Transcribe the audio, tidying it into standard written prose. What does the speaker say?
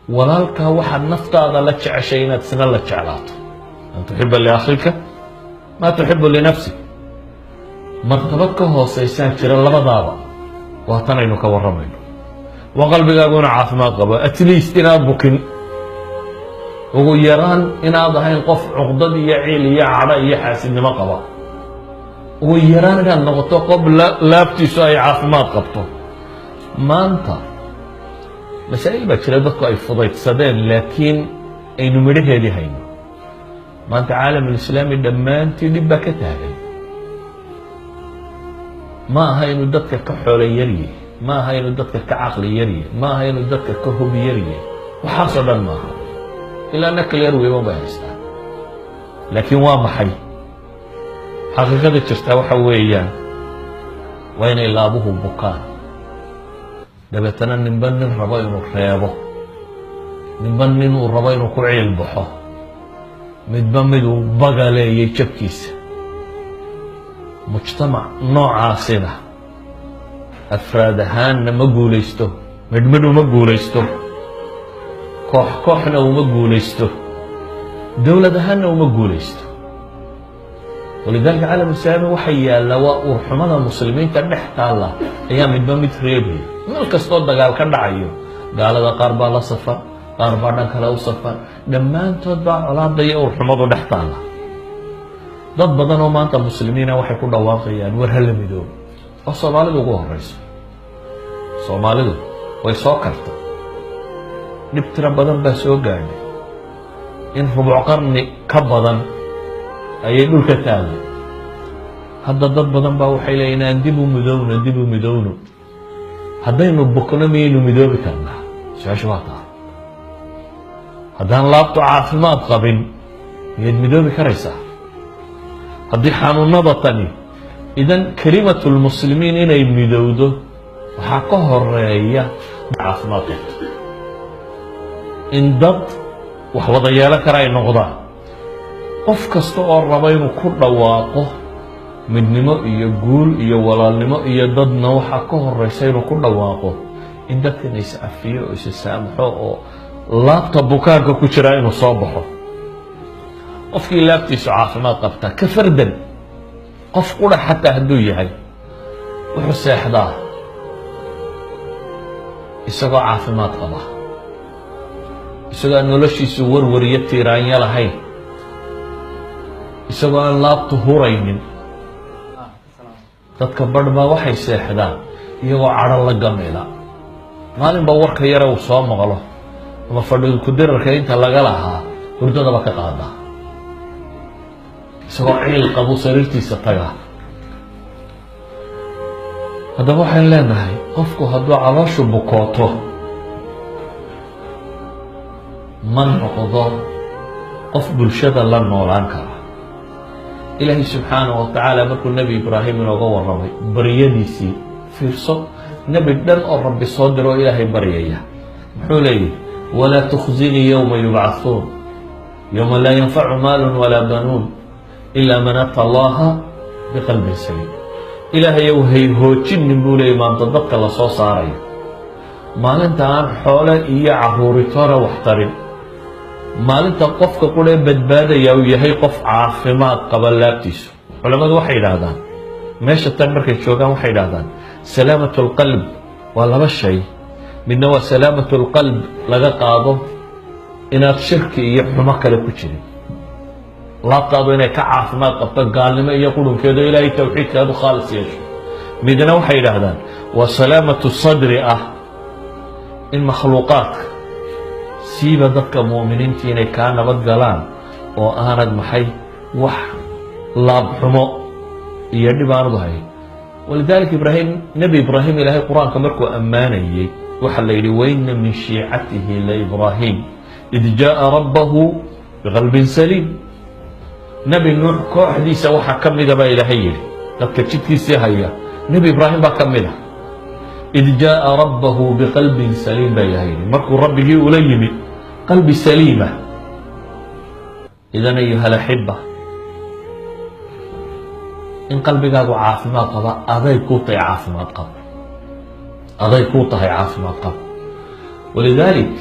walaalka waxa naftaada la jeceshay inaad isna la jeclaato an tuhibba li akhika ma tuhibbu li nafsik martaba ka hooseysan jira labadaaba waa tan aynu ka waramayno wa qalbigaaguna caafimaad qaba at least inaad bukin ugu yaraan inaad ahayn qof cuqdad iyo ciil iyo cadho iyo xaasidnimo qaba ugu yaraan inaad noqoto qof laabtiisu ay caafimaad qabto maanta masaa'il baa jira dadku ay fudaydsadeen laakiin aynu midhaheedii hayno maanta caalamulislaami dhammaantii dhib baa ka taagan ma aha inuu dadka ka xoolo yaryahay ma aha inuu dadka ka caqli yaryahay ma aha inuu dadka ka hubi yaryahay waxaasoo dhan maaha ilaa nakleer weyban bay haystaan laakiin waa maxay xaqiiqada jirtaa waxa weeyaan waa inay laabuhu bukaan dabeetana ninba nin rabo inuu reebo ninba nin uu rabo inuu ku ciil baxo midba miduu bagaleeyay jabkiisa mujtamac noocaasina afraad ahaanna ma guulaysto midhmidh uma guulaysto koox kooxna uma guulaysto dowlad ahaanna uma guulaysto walidaalika caalamulislaami waxa yaalla waa uurxumada muslimiinta dhex taalla ayaa midba mid reebaya meel kastoo dagaal ka dhacayo gaalada qaar baa la safar qaar baa dhan kale u safar dhammaantood baa colaada iyo uurxumadu dhex taalla dad badan oo maanta muslimiina waxay ku dhawaaqayaan war hala midoobo oo soomaalidu ugu horeyso soomaalidu way soo karta dhib tiro badan baa soo gaadhay in rubuc qarni ka badan ayay dhulka taagay hadda dad badan baa waxay leeyihin aan dib u midowno haddaynu bukno miyaynu midoobi karnaa su-aasha waa taa haddaan laabtu caafimaad qabin miyaad midoobi karaysaa haddii xanuunada tani idan kelimatu lmuslimiin inay midowdo waxaa ka horeeya caafimaad qabto in dad wax wada yeelan kara ay noqdaan qof kasta oo raba inuu ku dhawaaqo midnimo iyo guul iyo walaalnimo iyo dadna waxaa ka horeysa inuu ku dhawaaqo in dadkan is cafiyo oo is saamaxo oo laabta bukaanka ku jira inuu soo baxo qofkii laabtiisu caafimaad qabta ka fardan qof qura xataa hadduu yahay wuxuu seexdaa isagoo caafimaad qaba isagoo aan noloshiisu warwariyo tiiraanya lahayn isagoo aan laabtu huraynin dadka badh baa waxay seexdaan iyagoo cadho la gamila maalinba warka yare uu soo maqlo ama fadhidu kudirarka inta laga lahaa hurdadaba ka qaadaa isagoo ciil qabu sariirtiisa tagaa haddaba waxaan leenahay qofku hadduu calooshu bukooto ma noqdo qof bulshada la noolaan kara ilaahay subxaanahu watacaala markuu nebi ibraahim inooga warramay baryadiisii fiirso nebi dhan oo rabbi soo diro oo ilaahay baryaya muxuu leeyahy walaa tukhzinii yowma yubcahuun yowma laa yanfacu maalun walaa banuun ilaa man ata allaha biqalbin saliim ilaahayow hayhoojinin buu leeyay maanta dadka la soo saarayo maalinta aan xoole iyo caruuritoona wax tarin maalinta qofka quree badbaadaya uu yahay qof caafimaad qaba laabtiisu culamadu waxay yidhaahdaan meesha tan markay joogaan waxay yidhaahdaan salaamatu lqalb waa laba shay midna waa salaamatu lqalb laga qaado inaad shirki iyo xumo kale ku jirin laabtaadu inay ka caafimaad qabto gaalnimo iyo qurunkeedo ilaahay tawxiidkaadu khaalis yeesho midna waxay yidhaahdaan waa salaamatu sadri ah in makhluuqaadka siiba dadka mu'miniintii inay kaa nabad galaan oo aanad maxay wax laab xumo iyo dhib aanad hayn walidaalika ibraahim nebi ibraahim ilaahay qur-aanka markuu ammaanayey waxaa la yidhi waina min shiicatihi la ibraahim id jaa'a rabbahu biqalbin saliim nebi nuux kooxdiisa waxaa ka mida baa ilaahay yidhi dadka jidkiisii haya nebi ibraahim baa ka mid a id jaa'a rabbahu biqalbin saliim baa ilaahay yidhi markuu rabbigii ula yimi qalbi saliima idan ayuha alaxiba in qalbigaagu caafimaad qaba aday kuu tahay caafimaad qab walidalik